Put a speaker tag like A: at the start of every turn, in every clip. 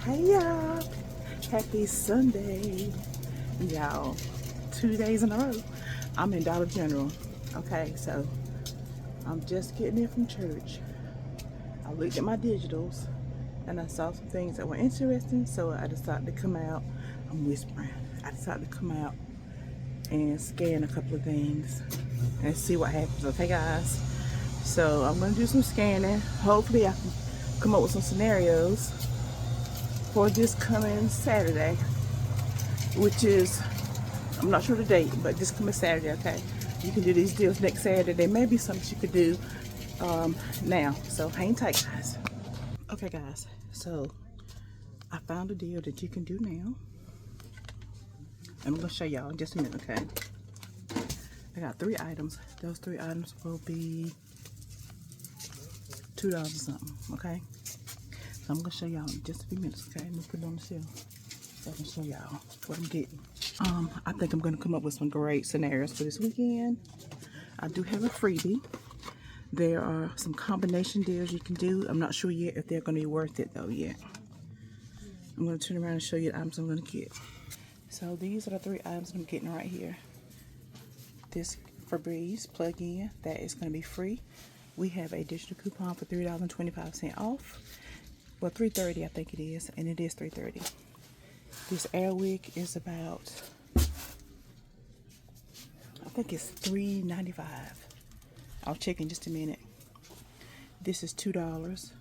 A: Hey y'all, happy Sunday. Y'all, 2 days in a row, I'm in Dollar General. Okay, so I'm just getting in from church. I looked at my digitals and I saw some things that were interesting, so I decided to come out. I'm whispering. I decided to come out and scan a couple of things and see what happens, okay guys? So I'm gonna do some scanning. Hopefully I can come up with some scenarios for this coming Saturday, which is, I'm not sure the date, but this coming Saturday, okay? You can do these deals next Saturday. There may be something you could do now. So hang tight, guys. Okay, guys. So I found a deal that you can do now. I'm going to show y'all in just a minute, okay? I got 3 items. Those 3 items will be $2 or something, okay? So I'm going to show y'all in just a few minutes, okay? Let me put it on the shelf so I can show y'all what I'm getting. I think I'm going to come up with some great scenarios for this weekend. I do have a freebie. There are some combination deals you can do. I'm not sure yet if they're going to be worth it though yet. I'm going to turn around and show you the items I'm going to get. So these are the 3 items I'm getting right here. This FREEBIE plug-in, that is going to be free. We have a digital coupon for $3.25 off. Well, $3.30 I think it is, and it is $3.30. This Airwick is about, I think it's $3.95. I'll check in just a minute. This is $2.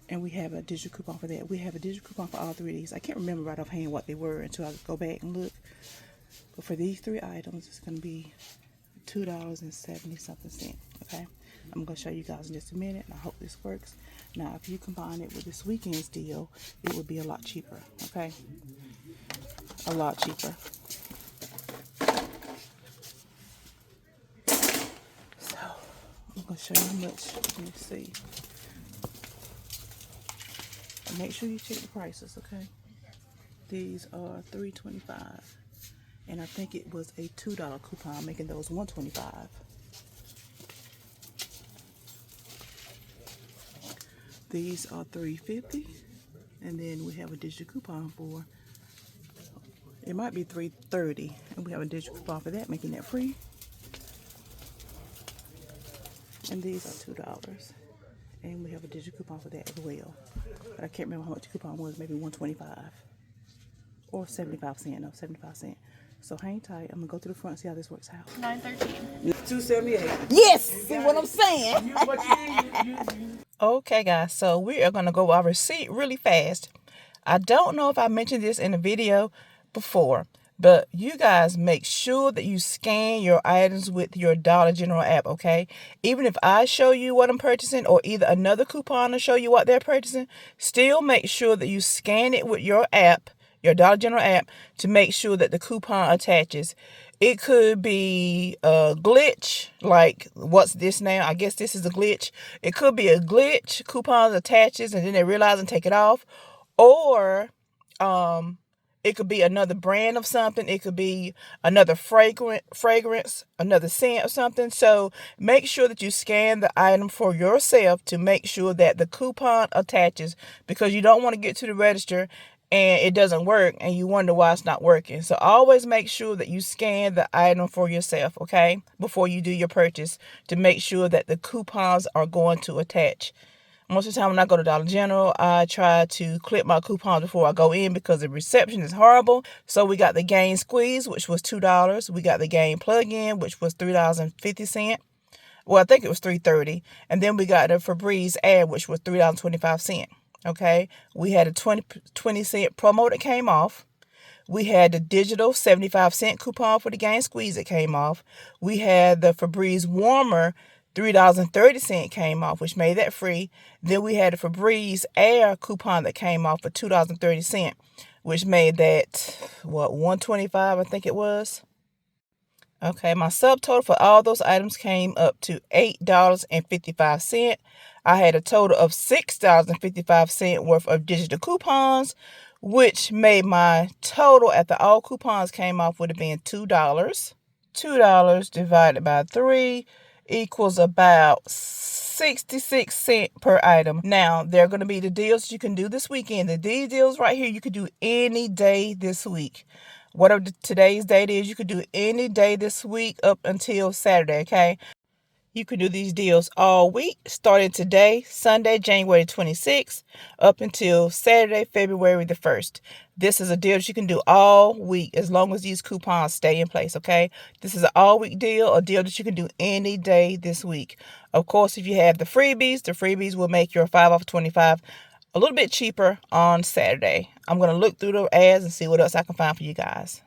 A: And we have a digital coupon for that. We have a digital coupon for all 3 of these. I can't remember right offhand what they were until I go back and look. But for these 3 items, it's going to be $2.70-something. Okay? I'm going to show you guys in just a minute, and I hope this works. Now, if you combine it with this weekend's deal, it would be a lot cheaper. Okay? A lot cheaper. So, I'm going to show you how much. Let me see. And make sure you check the prices, okay? These are $3.25. And I think it was a $2 coupon, making those $1.25. These are $3.50. And then we have a digital coupon for, it might be $3.30. And we have a digital coupon for that, making that free. And these are $2. And we have a digital coupon for that as well. But I can't remember how much the coupon was, maybe $1.25. Or 75 cents, no, 75 cents. So hang tight. I'm gonna go to the front and see how this works out.
B: 913.
A: $2.78.
C: Yes, see what I'm saying?
A: Okay, guys. So we are gonna go our receipt really fast. I don't know if I mentioned this in the video before, but you guys make sure that you scan your items with your Dollar General app, okay? Even if I show you what I'm purchasing or either another coupon will show you what they're purchasing, still make sure that you scan it with your app, your Dollar General app, to make sure that the coupon attaches. It could be a glitch, like what's this now? I guess this is a glitch. It could be a glitch, coupon attaches and then they realize and take it off. Or it could be another brand of something. It could be another fragrance, another scent or something. So make sure that you scan the item for yourself to make sure that the coupon attaches, because you don't want to get to the register and it doesn't work and you wonder why it's not working. So always make sure that you scan the item for yourself, okay, before you do your purchase, to make sure that the coupons are going to attach. Most of the time when I go to Dollar General, I try to clip my coupons before I go in because the reception is horrible. So we got the Gain Squeeze, which was $2. We got the Gain Plug-in, which was $3.50. Well, I think it was $3.30. And then we got the FREEBIE ad, which was $3.25. Okay, we had a 20-cent promo that came off. We had the digital 75-cent coupon for the Gain Squeeze that came off. We had the FREEBIE warmer $3.30 came off, which made that free. Then we had the FREEBIE Air coupon that came off for $2.30, which made that, what, $1.25 I think it was. Okay, my subtotal for all those items came up to $8.55. I had a total of $6.55 worth of digital coupons, which made my total after all coupons came off would have been $2. $2 divided by 3 equals about 66 cents per item. Now, there are going to be the deals you can do this weekend. These deals right here, you could do any day this week. Whatever today's date is, you could do any day this week up until Saturday, okay? You can do these deals all week, starting today, Sunday, January 26th, up until Saturday, February the 1st. This is a deal that you can do all week as long as these coupons stay in place, okay? This is an all-week deal, a deal that you can do any day this week. Of course, if you have the freebies will make your 5 off 25 a little bit cheaper on Saturday. I'm going to look through the ads and see what else I can find for you guys.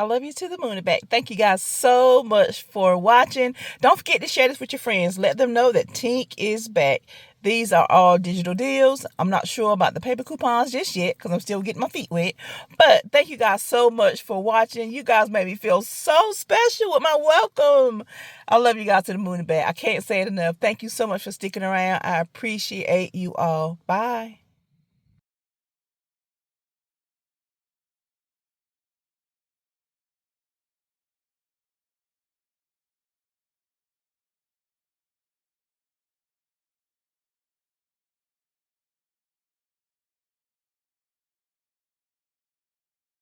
A: I love you to the moon and back. Thank you guys so much for watching. Don't forget to share this with your friends. Let them know that Tink is back. These are all digital deals. I'm not sure about the paper coupons just yet because I'm still getting my feet wet. But thank you guys so much for watching. You guys made me feel so special with my welcome. I love you guys to the moon and back. I can't say it enough. Thank you so much for sticking around. I appreciate you all. Bye.